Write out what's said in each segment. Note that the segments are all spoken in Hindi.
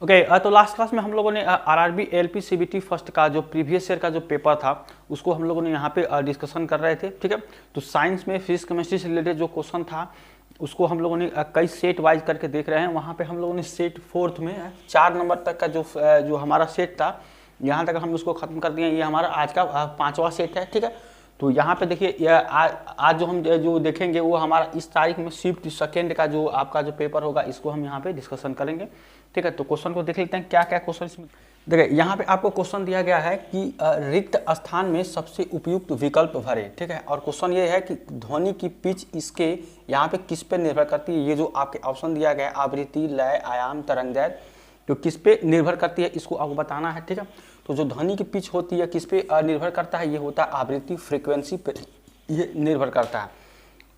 ओके, तो लास्ट क्लास में हम लोगों ने आरआरबी एलपी सीबीटी फर्स्ट का जो प्रीवियस ईयर का जो पेपर था उसको हम लोगों ने यहाँ पे डिस्कशन कर रहे थे। ठीक है, तो साइंस में फिजिक्स केमिस्ट्री से रिलेटेड जो क्वेश्चन था उसको हम लोगों ने कई सेट वाइज करके देख रहे हैं। वहाँ पे हम लोगों ने सेट फोर्थ में 4 नंबर तक का जो हमारा सेट था यहाँ तक हम उसको खत्म कर दिए। ये हमारा आज का 5वां सेट है। ठीक है, तो यहाँ पे देखिए आज जो हम जो देखेंगे वो हमारा इस तारीख में शिफ्ट सेकेंड का जो आपका जो पेपर होगा इसको हम यहाँ पे डिस्कशन करेंगे। ठीक है, तो क्वेश्चन को देख लेते हैं क्या क्या क्वेश्चन इसमें। देखिए यहाँ पे आपको क्वेश्चन दिया गया है कि रिक्त स्थान में सबसे उपयुक्त विकल्प भरे। ठीक है, और क्वेश्चन ये है कि ध्वनि की पिच इसके यहाँ पे किस पे निर्भर करती है। ये जो आपके ऑप्शन दिया गया है आवृत्ति, लय, आयाम, तरंगदैर्घ्य, तो किस पे निर्भर करती है इसको आपको बताना है। ठीक है, तो जो ध्वनि की पिच होती है किस पे निर्भर करता है, ये होता है आवृत्ति, फ्रीक्वेंसी पे ये निर्भर करता है।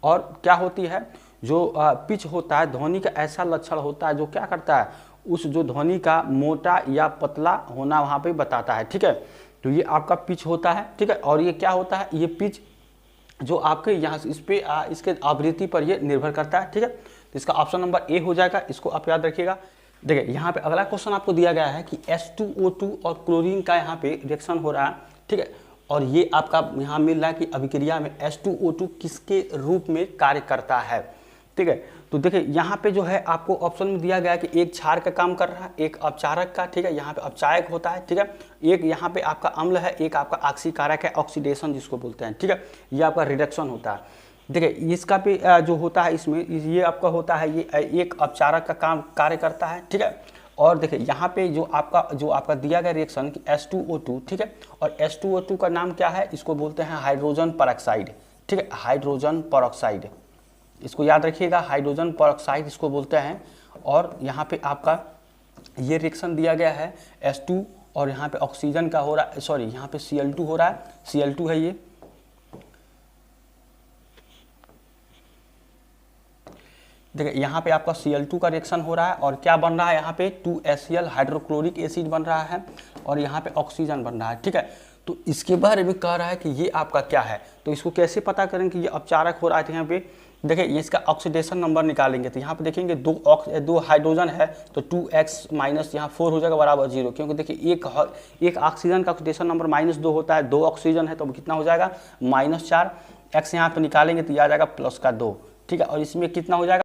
और क्या होती है जो पिच होता है ध्वनि का ऐसा लक्षण होता है जो क्या करता है उस जो ध्वनि का मोटा या पतला होना वहाँ पे बताता है। ठीक है, तो ये आपका पिच होता है। ठीक है, और ये क्या होता है, ये पिच जो आपके यहाँ इस पे इसके आवृत्ति पर ये निर्भर करता है। ठीक है, तो इसका ऑप्शन नंबर ए हो जाएगा, इसको आप याद रखिएगा। देखिए यहाँ पे अगला क्वेश्चन आपको दिया गया है कि H2O2 और क्लोरीन का यहाँ पे रिएक्शन हो रहा है। ठीक है, और ये आपका यहाँ मिल रहा है कि अभिक्रिया में H2O2 किसके रूप में कार्य करता है। ठीक है, तो देखिए यहाँ पे जो है आपको ऑप्शन में दिया गया है कि एक क्षार का काम कर रहा है, एक अपचारक का। ठीक है, यहाँ पे अपचायक होता है। ठीक है, एक यहाँ पे आपका अम्ल है, एक आपका ऑक्सीकारक है, ऑक्सीडेशन जिसको बोलते हैं। ठीक है, ये आपका रिडक्शन होता है। देखिए इसका पे जो होता है इसमें ये आपका होता है ये एक अपचारक का काम कार्य करता है। ठीक है, और देखिए यहाँ पे जो आपका दिया गया रिएक्शन कि H2O2। ठीक है, और H2O2 का नाम क्या है, इसको बोलते हैं हाइड्रोजन परऑक्साइड। ठीक है, हाइड्रोजन परऑक्साइड, इसको याद रखिएगा, हाइड्रोजन परऑक्साइड इसको बोलते हैं। और यहाँ पे आपका ये रिएक्शन दिया गया है H2 और यहाँ पे ऑक्सीजन का हो रहा है, सॉरी यहाँ पे Cl2 हो रहा है, Cl2 है ये। देखिए यहाँ पे आपका Cl2 का रिएक्शन हो रहा है और क्या बन रहा है यहाँ पे 2HCl हाइड्रोक्लोरिक एसिड बन रहा है और यहाँ पे ऑक्सीजन बन रहा है। ठीक है, तो इसके बारे में कह रहा है कि ये आपका क्या है, तो इसको कैसे पता करें कि ये अपचारक हो रहा है। तो यहाँ पे देखिए ये इसका ऑक्सीडेशन नंबर निकालेंगे तो यहाँ पे देखेंगे दो हाइड्रोजन है तो 2x माइनस यहाँ 4 हो जाएगा बराबर 0, क्योंकि देखिए एक ऑक्सीजन का ऑक्सीडेशन नंबर -2 होता है, 2 ऑक्सीजन है तो कितना हो जाएगा -4, x यहाँ पे निकालेंगे तो आ जाएगा +2। ठीक है, और इसमें कितना हो जाएगा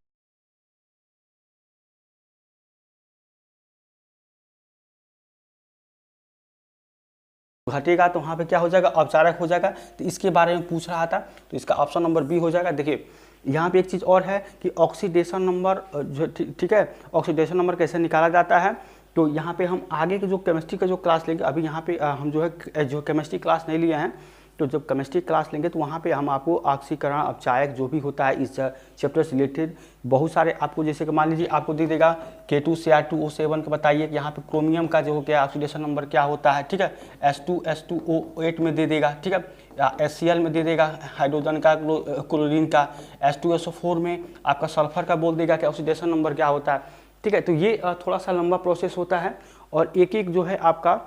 घटेगा तो वहाँ पे क्या हो जाएगा अपचारक हो जाएगा। तो इसके बारे में पूछ रहा था तो इसका ऑप्शन नंबर बी हो जाएगा। देखिए यहाँ पे एक चीज़ और है कि ऑक्सीडेशन नंबर जो ठीक है, ऑक्सीडेशन नंबर कैसे निकाला जाता है, तो यहाँ पे हम आगे के जो केमिस्ट्री का जो क्लास लेंगे, अभी यहाँ पे हम जो है जो केमिस्ट्री क्लास नहीं लिए हैं, तो जब केमिस्ट्री क्लास लेंगे तो वहाँ पे हम आपको ऑक्सीकरण अपचायक जो भी होता है इस चैप्टर से रिलेटेड बहुत सारे आपको, जैसे कि मान लीजिए आपको दे देगा K2Cr2O7 का बताइए कि यहाँ पे क्रोमियम का जो हो गया ऑक्सीडेशन नंबर क्या होता है। ठीक है, H2SO8 में दे देगा। ठीक है, HCl में दे देगा हाइड्रोजन का, क्लोरीन का, H2SO4 में आपका सल्फर का बोल देगा कि ऑक्सीडेशन नंबर क्या होता है। ठीक है, तो ये थोड़ा सा लंबा प्रोसेस होता है और एक एक जो है आपका,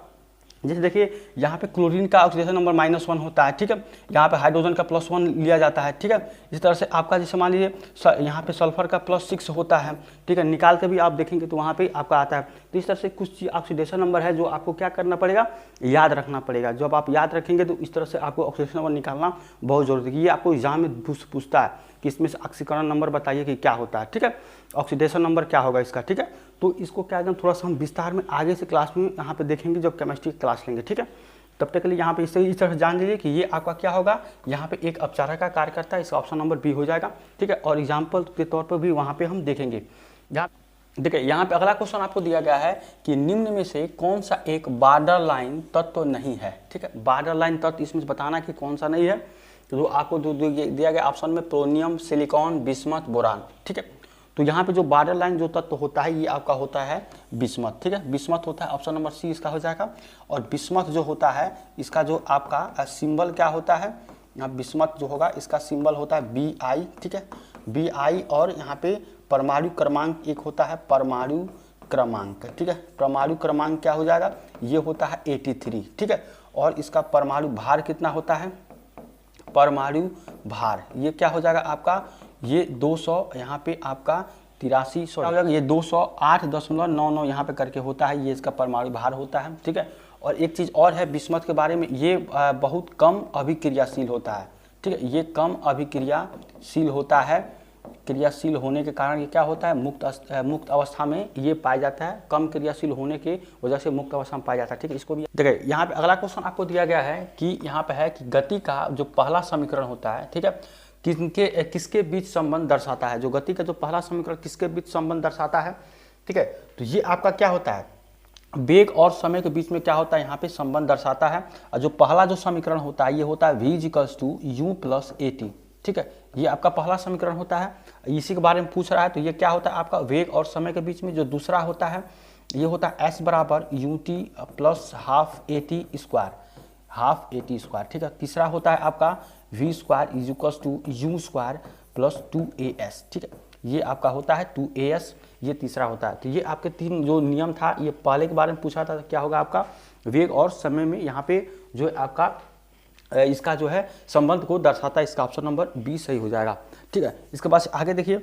जैसे देखिए यहाँ पे क्लोरीन का ऑक्सीडेशन नंबर -1 होता है। ठीक है, यहाँ पे हाइड्रोजन का +1 लिया जाता है। ठीक है, इस तरह से आपका जैसे मान लीजिए यहाँ पे सल्फर का +6 होता है। ठीक है, निकाल के भी आप देखेंगे तो वहाँ पे आपका आता है। तो इस तरह से कुछ ऑक्सीडेशन नंबर है जो आपको क्या करना पड़ेगा, याद रखना पड़ेगा। जब आप याद रखेंगे तो इस तरह से आपको ऑक्सीडेशन नंबर निकालना बहुत जरूरी है। ये आपको एग्जाम में पूछता है कि इसमें से ऑक्सीकरण नंबर बताइए कि क्या होता है। ठीक है, ऑक्सीडेशन नंबर क्या होगा इसका। ठीक है, तो इसको क्या एकदम थोड़ा सा हम विस्तार में आगे से क्लास में यहाँ पे देखेंगे जब केमिस्ट्री क्लास लेंगे। ठीक है, तब तक के लिए यहाँ पे इस तरह जान लीजिए कि ये आपका क्या होगा, यहाँ पे एक अपचारक का कार्य करता है, इसका ऑप्शन नंबर बी हो जाएगा। ठीक है, और एग्जाम्पल के तौर पर भी वहाँ पे हम देखेंगे। यहाँ देखिए यहाँ पे अगला क्वेश्चन आपको दिया गया है कि निम्न में से कौन सा एक बॉर्डर लाइन तत्व नहीं है। ठीक है, बॉर्डर लाइन तत्व इसमें बताना कि कौन सा नहीं है, तो जो आपको दिया गया ऑप्शन में प्रोनियम, सिलिकॉन, बिस्मथ, बोरान। ठीक है, तो यहाँ पे जो बॉर्डर लाइन जो तत्व होता है ये आपका होता है बिस्मथ। ठीक है, बिस्मथ होता है, ऑप्शन नंबर सी इसका हो जाएगा। और बिस्मथ जो होता है इसका जो आपका सिंबल क्या होता है, यहाँ बिस्मथ जो होगा इसका सिंबल होता है Bi। ठीक है, Bi, और यहाँ पे परमाणु क्रमांक एक होता है परमाणु क्रमांक। ठीक है, परमाणु क्रमांक क्या हो जाएगा, ये होता है 83। ठीक है, और इसका परमाणु भार कितना होता है, परमाणु भार ये क्या हो जाएगा आपका, ये 200, यहाँ पे आपका 83 सॉरी ये 208.99 यहाँ पे करके होता है, ये इसका परमाणु भार होता है, ठीक है। और एक चीज़ और है बिस्मथ के बारे में, ये बहुत कम अभिक्रियाशील होता है, ठीक है। ये कम अभिक्रियाशील होता है, क्रियाशील होने के कारण ये क्या होता है, मुक्त अवस्था में ये पाया जाता है, कम क्रियाशील होने की वजह से मुक्त अवस्था में पाया जाता है, ठीक है। इसको भी देखिए, यहाँ पे अगला क्वेश्चन आपको दिया गया है कि यहाँ पे है कि गति का जो पहला समीकरण होता है, ठीक है, किसके बीच संबंध दर्शाता है। जो गति का जो पहला समीकरण किसके बीच संबंध दर्शाता है, ठीक है। तो ये आपका क्या होता है, वेग और समय के बीच में क्या होता है, यहाँ पे संबंध दर्शाता है। और जो पहला जो समीकरण होता है ये होता है v = u + at, ठीक है। ये आपका पहला समीकरण होता है, इसी के बारे में पूछ रहा है। तो ये क्या होता है आपका वेग और समय के बीच में। जो दूसरा होता है ये होता है s = ut + ½ at², half at², ठीक है। तीसरा होता है आपका v² = u² + 2as, ठीक है। ये आपका होता है 2as, ये तीसरा होता है। तो ये आपके तीन जो नियम था, ये पहले के बारे में पूछा था, क्या होगा आपका वेग और समय में यहाँ पे जो है आपका इसका जो है संबंध को दर्शाता है। इसका ऑप्शन नंबर बी सही हो जाएगा, ठीक है। इसके बाद आगे देखिए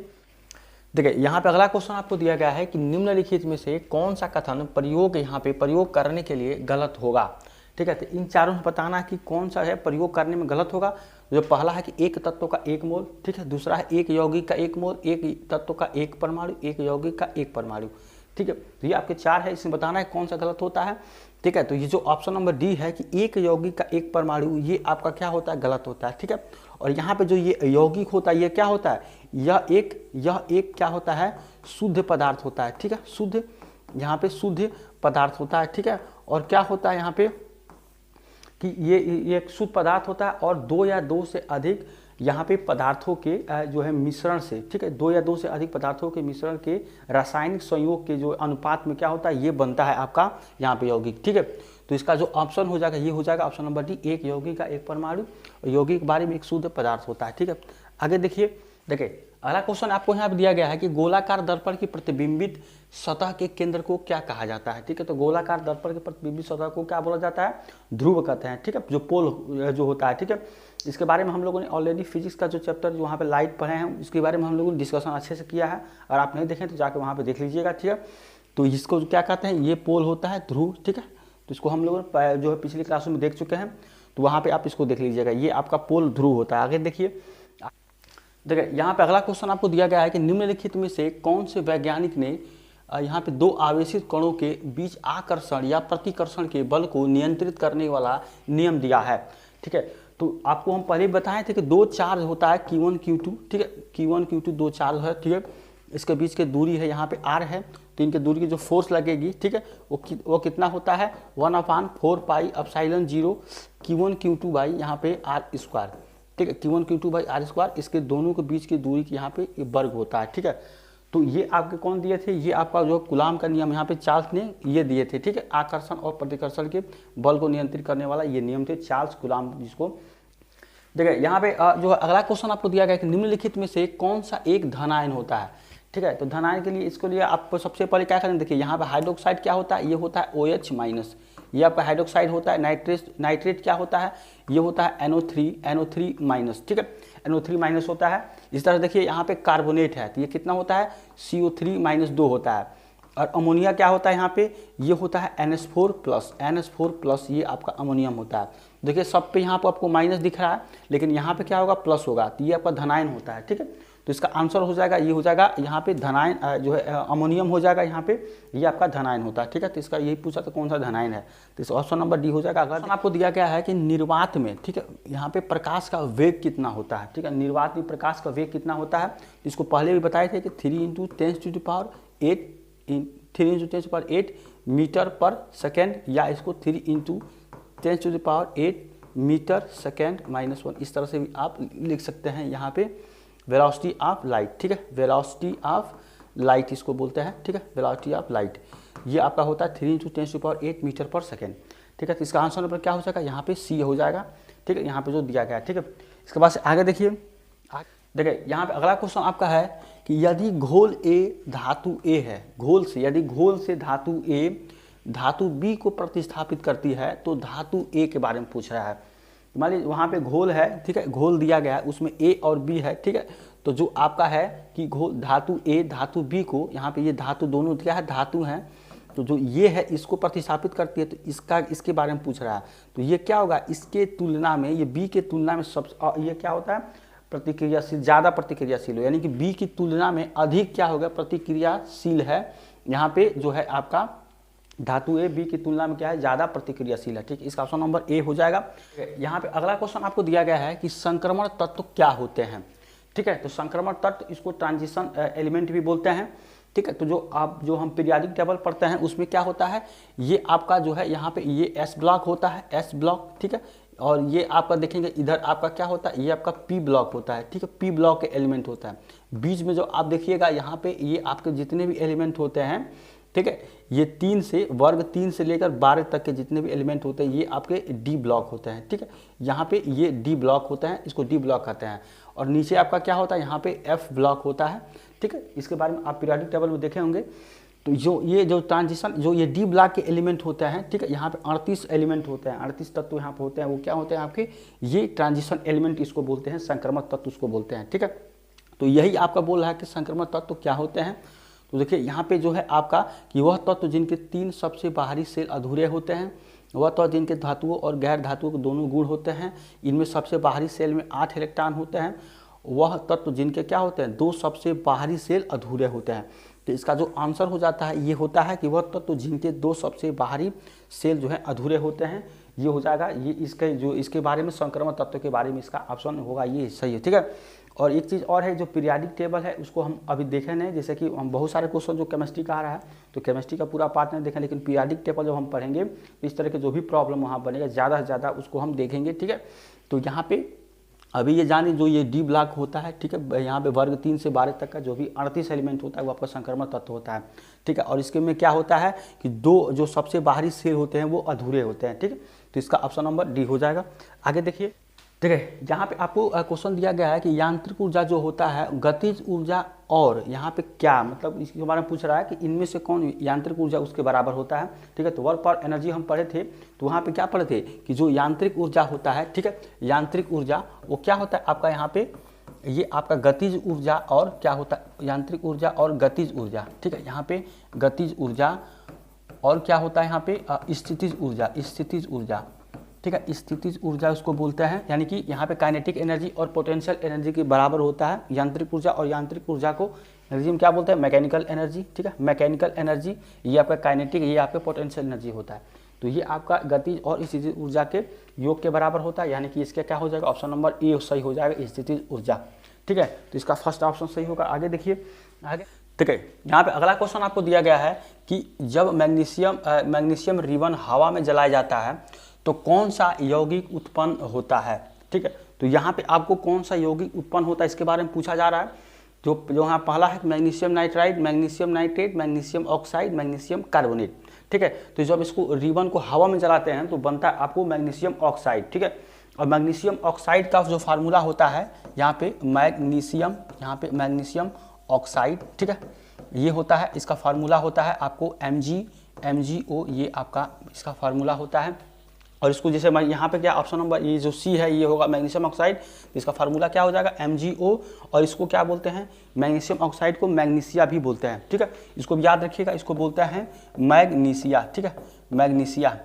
यहाँ पे अगला क्वेश्चन आपको दिया गया है कि निम्नलिखित में से कौन सा कथन प्रयोग यहाँ पे प्रयोग करने के लिए गलत होगा, ठीक है। तो इन चारों में बताना है कि कौन सा है प्रयोग करने में गलत होगा। जो पहला है कि एक तत्व का 1 मोल, ठीक है। दूसरा है एक यौगिक का 1 मोल, एक तत्व का 1 परमाणु, एक यौगिक का 1 परमाणु, ठीक है। तो ये आपके 4 है, इसमें बताना है कौन सा गलत होता है, ठीक है। तो ये जो ऑप्शन नंबर डी है कि एक यौगिक का 1 परमाणु, ये आपका क्या होता है, गलत होता है, ठीक है। और यहाँ पे जो ये यौगिक होता है ये क्या होता है, यह एक क्या होता है, शुद्ध पदार्थ होता है, ठीक है। शुद्ध, यहाँ पे शुद्ध पदार्थ होता है, ठीक है। और क्या होता है यहाँ पे कि ये एक शुद्ध पदार्थ होता है और 2 या 2 से अधिक यहाँ पे पदार्थों के जो है मिश्रण से, ठीक है, 2 या 2 से अधिक पदार्थों के मिश्रण के रासायनिक संयोग के जो अनुपात में क्या होता है, ये बनता है आपका यहाँ पे यौगिक, ठीक है। तो इसका जो ऑप्शन हो जाएगा ये हो जाएगा ऑप्शन नंबर डी, एक यौगिक का 1 परमाणु, यौगिक के बारे में एक शुद्ध पदार्थ होता है, ठीक है। आगे देखिए अगला क्वेश्चन आपको यहाँ पे दिया गया है कि गोलाकार दर्पण की प्रतिबिंबित सतह के केंद्र को क्या कहा जाता है, ठीक है। तो गोलाकार दर्पण के प्रतिबिंबित सतह को क्या बोला जाता है, ध्रुव कहते हैं, ठीक है, जो पोल जो होता है, ठीक है। इसके बारे में हम लोगों ने ऑलरेडी फिजिक्स का जो चैप्टर जो वहाँ पे लाइट पढ़े हैं उसके बारे में हम लोगों ने डिस्कशन अच्छे से किया है। और आप नहीं देखें तो जाकर वहाँ पे देख लीजिएगा, ठीक है। तो इसको क्या कहते हैं, ये पोल होता है ध्रुव, ठीक है। तो इसको हम लोग जो है पिछली क्लासों में देख चुके हैं, तो वहाँ पे आप इसको देख लीजिएगा, ये आपका पोल ध्रुव होता है। आगे देखिए यहाँ पे अगला क्वेश्चन आपको दिया गया है कि निम्नलिखित में से कौन से वैज्ञानिक ने यहाँ पे 2 आवेशित कणों के बीच आकर्षण या प्रतिकर्षण के बल को नियंत्रित करने वाला नियम दिया है, ठीक है। तो आपको हम पहले बताए थे कि 2 चार्ज होता है Q1 Q2, ठीक है, Q1 Q2 2 चार्ज है, ठीक है। इसके बीच की दूरी है यहाँ पे r है, तो इनके दूरी की जो फोर्स लगेगी, ठीक है, वो कितना होता है 1/4πε0 Q1 Q2 बाई यहाँ पे r², ठीक है, Q1 Q2 बाई r²। इसके दोनों के बीच की दूरी की यहाँ पे ये वर्ग होता है, ठीक है। तो ये आपके कौन दिए थे, ये आपका जो कूलाम का नियम यहाँ पे चार्ल्स ने ये दिए थे, ठीक है। आकर्षण और प्रतिकर्षण के बल को नियंत्रित करने वाला ये नियम थे, चार्ल्स कूलाम जिसको। देखिए यहाँ पे जो अगला क्वेश्चन आपको दिया गया है कि निम्नलिखित में से कौन सा एक धनायन होता है, ठीक है। तो धनायन के लिए इसको लिए आपको सबसे पहले क्या करें, देखिए यहाँ पे हाइड्रोक्साइड क्या होता है, ये होता है OH-, ये आपका हाइड्रोक्साइड होता है। नाइट्रेट क्या होता है, ये होता है NO3-, ठीक है, NO3- होता है। इस तरह देखिए यहाँ पे कार्बोनेट है, तो ये कितना होता है CO3-2 होता है। और अमोनिया क्या होता है यहाँ पे, ये होता है NH4+, ये आपका अमोनियम होता है। देखिए सब पे यहाँ पर आपको माइनस दिख रहा है, लेकिन यहाँ पे क्या होगा, प्लस होगा, तो ये आपका धनायन होता है, ठीक है। तो इसका आंसर हो जाएगा, ये हो जाएगा यहाँ पे धनायन जो है अमोनियम हो जाएगा, यहाँ पे ये आपका धनायन होता है, ठीक है। तो इसका यही पूछा था कौन सा धनायन है, तो इस ऑप्शन नंबर डी हो जाएगा। अगला आपको दिया गया है कि निर्वात में, ठीक है, यहाँ पे प्रकाश का वेग कितना होता है, ठीक है। निर्वात में प्रकाश का वेग कितना होता है, इसको पहले भी बताए थे कि 3 × 10⁸ मीटर पर सेकेंड, या इसको 3 × 10⁸ मीटर सेकेंड -1, इस तरह से भी आप लिख सकते हैं। यहाँ पे वेलोसिटी ऑफ लाइट, ठीक है, वेलोसिटी ऑफ लाइट इसको बोलते हैं, ठीक है, वेलोसिटी ऑफ लाइट, ये आपका होता है 3 × 10⁸ मीटर पर सेकेंड, ठीक है। तो इसका आंसर नंबर क्या हो जाएगा, यहाँ पे सी हो जाएगा, ठीक है, यहाँ पे जो दिया गया है, ठीक है। इसके बाद आगे देखिए यहाँ पे अगला क्वेश्चन आपका है कि यदि घोल ए धातु ए है, यदि घोल से धातु ए धातु बी को प्रतिस्थापित करती है, तो धातु ए के बारे में पूछ रहा है। मान लीजिए वहाँ पे घोल है, ठीक है, घोल दिया गया है, उसमें ए और बी है, ठीक है। तो जो आपका है कि धातु ए धातु बी को, यहाँ पे ये धातु दोनों क्या है, धातु हैं, तो जो ये है इसको प्रतिस्थापित करती है, तो इसके बारे में पूछ रहा है। तो ये क्या होगा, इसके तुलना में, ये बी के तुलना में ये क्या होता है, प्रतिक्रियाशील, ज़्यादा प्रतिक्रियाशील हो, यानी कि बी की तुलना में अधिक क्या होगा, प्रतिक्रियाशील है। यहाँ पे जो है आपका धातु ए बी की तुलना में क्या है, ज़्यादा प्रतिक्रियाशील है। ठीक है, इसका ऑप्शन नंबर ए हो जाएगा। यहाँ पे अगला क्वेश्चन आपको दिया गया है कि संक्रमण तत्व क्या होते हैं। ठीक है, तो संक्रमण तत्व, इसको ट्रांजिशन एलिमेंट भी बोलते हैं। ठीक है, तो जो हम पीरियाडिक टेबल पढ़ते हैं उसमें क्या होता है, ये आपका जो है यहाँ पे ये एस ब्लॉक होता है, एस ब्लॉक। ठीक है, और ये आपका देखेंगे इधर आपका क्या होता है, ये आपका पी ब्लॉक होता है। ठीक है, पी ब्लॉक के एलिमेंट होता है। बीच में जो आप देखिएगा यहाँ पे ये आपके जितने भी एलिमेंट होते हैं, ठीक है, ये 3 से वर्ग 3 से लेकर 12 तक के जितने भी एलिमेंट होते हैं ये आपके डी ब्लॉक होते हैं। ठीक है, यहाँ पे ये डी ब्लॉक होते हैं, इसको डी ब्लॉक कहते हैं। और नीचे आपका क्या होता है, यहाँ पे एफ ब्लॉक होता है। ठीक है, इसके बारे में आप पीरियोडिक टेबल में देखे होंगे। तो जो ट्रांजिशन, जो ये डी ब्लॉक के एलिमेंट होते हैं, ठीक है, यहाँ पे 38 एलिमेंट होते हैं, 38 तत्व यहाँ पे होते हैं। वो क्या होते हैं आपके, ये ट्रांजिशन एलिमेंट इसको बोलते हैं, संक्रमण तत्व उसको बोलते हैं। ठीक है, तो यही आपका बोल रहा है कि संक्रमण तत्व क्या होते हैं। तो देखिए यहाँ पे जो है आपका कि वह तत्व जिनके 3 सबसे बाहरी सेल अधूरे होते हैं, वह तत्व जिनके धातुओं और गैर धातुओं के दोनों गुण होते हैं, इनमें सबसे बाहरी सेल में 8 इलेक्ट्रॉन होते हैं, वह तत्व जिनके क्या होते हैं, 2 सबसे बाहरी सेल अधूरे होते हैं। तो इसका जो आंसर हो जाता है ये होता है कि वह तत्व जिनके 2 सबसे बाहरी सेल जो है अधूरे होते हैं, ये हो जाएगा। ये इसके बारे में, संक्रमण तत्व के बारे में इसका ऑप्शन होगा, ये सही है। ठीक है, और एक चीज़ और है, जो पीरियाडिक टेबल है उसको हम अभी देखे नहीं, जैसे कि हम बहुत सारे क्वेश्चन जो केमिस्ट्री का आ रहा है तो केमिस्ट्री का पूरा पार्ट नहीं देखें, लेकिन पीरियाडिक टेबल जब हम पढ़ेंगे तो इस तरह के जो भी प्रॉब्लम वहाँ बनेगा ज़्यादा से ज़्यादा उसको हम देखेंगे। ठीक है, तो यहाँ पे अभी ये जानिए जो ये डी ब्लॉक होता है, ठीक है, यहाँ पे वर्ग 3 से 12 तक का जो भी 38 एलिमेंट होता है वो आपका संक्रमण तत्व होता है। ठीक है, और इसके में क्या होता है कि 2 जो सबसे बाहरी सेल होते हैं वो अधूरे होते हैं। ठीक है, तो इसका ऑप्शन नंबर डी हो जाएगा। आगे देखिए, ठीक है, यहाँ पे आपको क्वेश्चन दिया गया है कि यांत्रिक ऊर्जा जो होता है, गतिज ऊर्जा और यहाँ पे क्या, मतलब इसके बारे में पूछ रहा है कि इनमें से कौन यांत्रिक ऊर्जा उसके बराबर होता है। ठीक है, तो वर्क पावर एनर्जी हम पढ़े थे, तो वहाँ पे क्या पढ़े थे कि जो यांत्रिक ऊर्जा होता है, ठीक है, यांत्रिक ऊर्जा वो क्या होता है आपका, यहाँ पे ये आपका गतिज ऊर्जा और क्या होता है, यांत्रिक ऊर्जा और गतिज ऊर्जा। ठीक है, यहाँ पे गतिज ऊर्जा और क्या होता है यहाँ पे स्थितिज ऊर्जा, स्थितिज ऊर्जा। ठीक है, स्थितिज ऊर्जा उसको बोलते हैं, यानी कि यहाँ पे काइनेटिक एनर्जी और पोटेंशियल एनर्जी के बराबर होता है यांत्रिक ऊर्जा, और यांत्रिक ऊर्जा को एनर्जी में क्या बोलते हैं, मैकेनिकल एनर्जी। ठीक है, मैकेनिकल एनर्जी ये आपका काइनेटिक, ये आपका पोटेंशियल एनर्जी होता है। तो ये आपका गतिज और स्थितिज ऊर्जा के योग के बराबर होता है, यानी कि इसका क्या हो जाएगा, ऑप्शन नंबर ए सही हो जाएगा, स्थितिज ऊर्जा। ठीक है, तो इसका फर्स्ट ऑप्शन सही होगा। आगे देखिए, आगे ठीक है, यहाँ पे अगला क्वेश्चन आपको दिया गया है कि जब मैग्नीशियम रिबन हवा में जलाया जाता है तो कौन सा यौगिक उत्पन्न होता है। ठीक है, तो यहाँ पे आपको कौन सा यौगिक उत्पन्न होता है इसके बारे में पूछा जा रहा है। जो यहाँ पहला है magnesium nitride, magnesium nitrate, magnesium oxide, magnesium carbonate. ठीक है, तो जब इसको रिबन को हवा में जलाते हैं तो बनता है आपको मैग्नीशियम ऑक्साइड। ठीक है, और मैग्नीशियम ऑक्साइड का जो फार्मूला होता है यहाँ पे मैग्नीशियम, यहाँ पे मैग्नीशियम ऑक्साइड, ठीक है, ये होता है, इसका फार्मूला होता है आपको MgO, ये आपका इसका फार्मूला होता है। और इसको जैसे मैं यहाँ पे क्या ऑप्शन नंबर ये जो सी है ये होगा मैग्नीशियम ऑक्साइड, इसका फार्मूला क्या हो जाएगा MgO, और इसको क्या बोलते हैं, मैग्नीशियम ऑक्साइड को मैग्नीशिया भी बोलते हैं। ठीक है, इसको भी याद रखिएगा, इसको बोलते हैं मैग्नीशिया। ठीक है, मैग्नीशिया।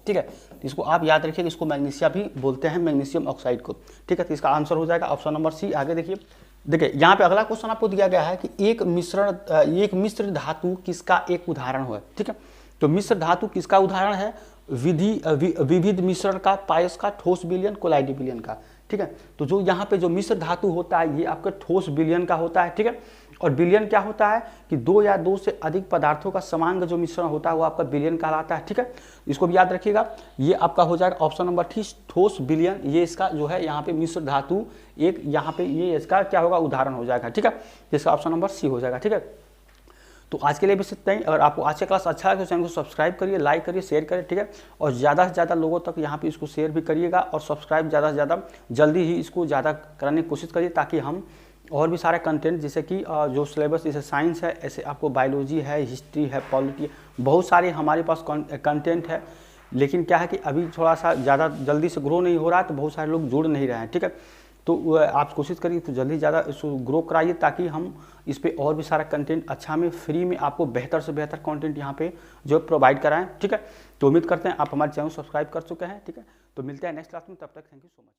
ठीक है, इसको आप याद रखिएगा, इसको मैग्नीशिया भी बोलते हैं, मैग्नीशियम ऑक्साइड को। ठीक है, तो इसका आंसर हो जाएगा ऑप्शन नंबर सी। आगे देखिए, यहाँ पे अगला क्वेश्चन आपको दिया गया है कि एक मिश्र धातु किसका एक उदाहरण है। ठीक है, तो मिश्र धातु किसका उदाहरण है, विविध मिश्रण का, पायस का, ठोस विलयन, कोलाइडी विलयन का। ठीक है, तो जो यहाँ पे जो मिश्र धातु होता है ये आपका ठोस विलयन का होता है। ठीक है, और विलयन क्या होता है कि 2 या 2 से अधिक पदार्थों का समांग जो मिश्रण होता है वो आपका विलयन कहलाता है। ठीक है, इसको भी याद रखिएगा, ये आपका हो जाएगा ऑप्शन नंबर 3 ठोस विलयन। ये इसका जो है यहाँ पे मिश्र धातु एक यहाँ पे ये इसका क्या होगा, उदाहरण हो जाएगा। ठीक है, जिसका ऑप्शन नंबर सी हो जाएगा। ठीक है, तो आज के लिए बस इतना ही। अगर आपको आज का क्लास अच्छा लगे तो चैनल को सब्सक्राइब करिए, लाइक करिए, शेयर करिए। ठीक है, और ज़्यादा से ज़्यादा लोगों तक यहाँ पे इसको शेयर भी करिएगा, और सब्सक्राइब ज़्यादा से ज़्यादा जल्दी ही इसको ज़्यादा करने की कोशिश करिए, ताकि हम और भी सारे कंटेंट जैसे कि जो सिलेबस जैसे साइंस है, ऐसे आपको बायोलॉजी है, हिस्ट्री है, पॉलिटी, बहुत सारे हमारे पास कंटेंट है। लेकिन क्या है कि अभी थोड़ा सा ज़्यादा जल्दी से ग्रो नहीं हो रहा है, तो बहुत सारे लोग जुड़ नहीं रहे हैं। ठीक है, तो आप कोशिश करिए तो जल्दी ज़्यादा इसको ग्रो कराइए, ताकि हम इस पे और भी सारा कंटेंट अच्छा में फ्री में आपको बेहतर से बेहतर कंटेंट यहाँ पे जो प्रोवाइड कराएं। ठीक है, तो उम्मीद करते हैं आप हमारे चैनल सब्सक्राइब कर चुके हैं। ठीक है, तो मिलते हैं नेक्स्ट क्लास में, तब तक थैंक यू सो मच।